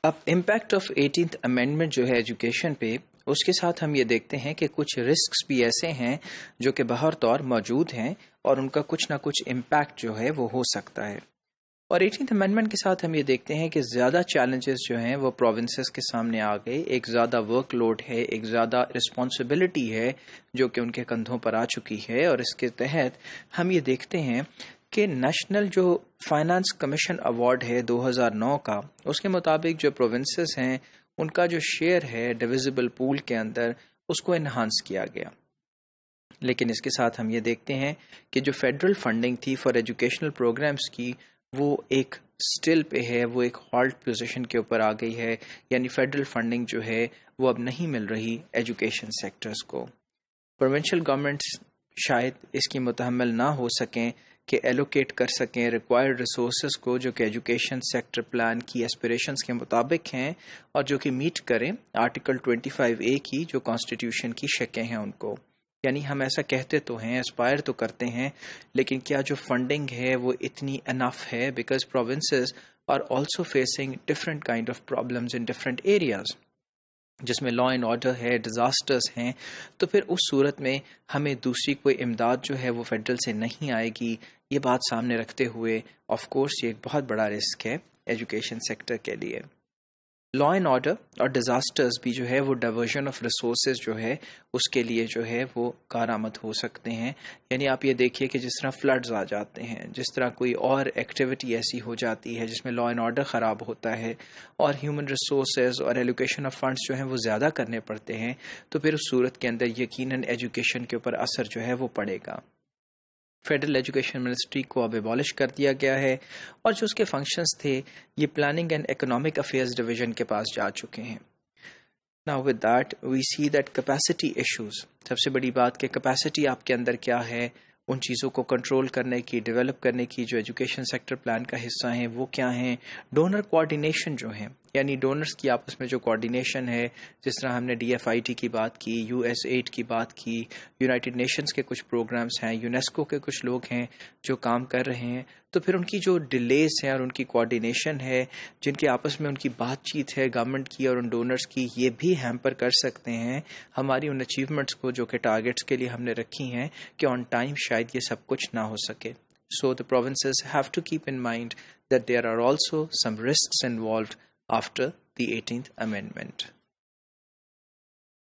اب impact of 18th amendment جو ہے ایجوکیشن پہ، اس کے ساتھ ہم یہ دیکھتے ہیں کہ کچھ رسکس بھی ایسے ہیں جو کہ بہر طور موجود ہیں اور ان کا کچھ نہ کچھ امپیکٹ جو ہے وہ ہو سکتا ہے۔ اور 18th امینڈمنٹ کے ساتھ ہم یہ دیکھتے ہیں کہ زیادہ چیلنجز جو ہیں وہ پروونسز کے سامنے آ گئے، ایک زیادہ ورک لوڈ ہے، ایک زیادہ رسپانسبلٹی ہے جو کہ ان کے کندھوں پر آ چکی ہے، اور اس کے تحت ہم یہ دیکھتے ہیں کہ نیشنل جو فائنانس کمیشن ایوارڈ ہے 2009 کا، اس کے مطابق جو پروونسز ہیں ان کا جو شیئر ہے ڈویزبل پول کے اندر اس کو انہانس کیا گیا۔ لیکن اس کے ساتھ ہم یہ دیکھتے ہیں کہ جو فیڈرل فنڈنگ تھی فار ایجوکیشنل پروگرامز کی، وہ ایک سٹل پہ ہے، وہ ایک ہالٹ پوزیشن کے اوپر آ گئی ہے، یعنی فیڈرل فنڈنگ جو ہے وہ اب نہیں مل رہی ایجوکیشن سیکٹرز کو۔ پروونشل گورنمنٹس شاید اس کی متحمل نہ ہو سکیں کہ ایلوکیٹ کر سکیں ریکوائرڈ ریسورسز کو جو کہ ایجوکیشن سیکٹر پلان کی ایسپریشنز کے مطابق ہیں اور جو کہ میٹ کریں آرٹیکل 25A کی جو کانسٹیٹیوشن کی شقیں ہیں ان کو۔ یعنی ہم ایسا کہتے تو ہیں، اسپائر تو کرتے ہیں، لیکن کیا جو فنڈنگ ہے وہ اتنی انف ہے؟ Because provinces are also facing different kind of problems in different areas, جس میں لا اینڈ آرڈر ہے، ڈیزاسٹرز ہیں، تو پھر اس صورت میں ہمیں دوسری کوئی امداد جو ہے وہ فیڈرل سے نہیں آئے گی۔ یہ بات سامنے رکھتے ہوئے آف کورس یہ ایک بہت بڑا رسک ہے ایجوکیشن سیکٹر کے لیے۔ لا اینڈ آرڈر اور ڈیزاسٹرز بھی جو ہے وہ ڈائیورژن آف ریسورسز جو ہے اس کے لیے جو ہے وہ کارآمد ہو سکتے ہیں۔ یعنی آپ یہ دیکھیے کہ جس طرح فلڈز آ جاتے ہیں، جس طرح کوئی اور ایکٹیویٹی ایسی ہو جاتی ہے جس میں لا اینڈ آرڈر خراب ہوتا ہے اور ہیومن ریسورسز اور ایلوکیشن آف فنڈز جو ہیں وہ زیادہ کرنے پڑتے ہیں، تو پھر اس صورت کے اندر یقیناً ایجوکیشن کے اوپر اثر جو ہے وہ پڑے گا۔ فیڈرل ایجوکیشن منسٹری کو اب ایبالش کر دیا گیا ہے، اور جو اس کے فنکشنز تھے یہ planning and economic affairs division کے پاس جا چکے ہیں۔ Now with that we see that capacity issues، سب سے بڑی بات کہ کیپیسٹی آپ کے اندر کیا ہے، ان چیزوں کو کنٹرول کرنے کی، ڈیولپ کرنے کی جو ایجوکیشن سیکٹر پلان کا حصہ ہیں وہ کیا ہیں۔ ڈونر کوارڈینیشن جو ہیں، یعنی ڈونرز کی آپس میں جو کوارڈینیشن ہے، جس طرح ہم نے DFID کی بات کی، US8 کی بات کی، یونائٹڈ نیشنز کے کچھ پروگرامز ہیں، یونیسکو کے کچھ لوگ ہیں جو کام کر رہے ہیں، تو پھر ان کی جو ڈیلیز ہیں اور ان کی کوارڈینیشن ہے، جن کے آپس میں ان کی بات چیت ہے گورنمنٹ کی اور ان ڈونرز کی، یہ بھی ہیمپر کر سکتے ہیں ہماری ان اچیومنٹس کو جو کہ ٹارگٹس کے لیے ہم نے رکھی ہیں کہ آن ٹائم شاید یہ سب کچھ نہ ہو سکے۔ So the provinces have to keep in mind that there are also some risks involved after the 18th Amendment.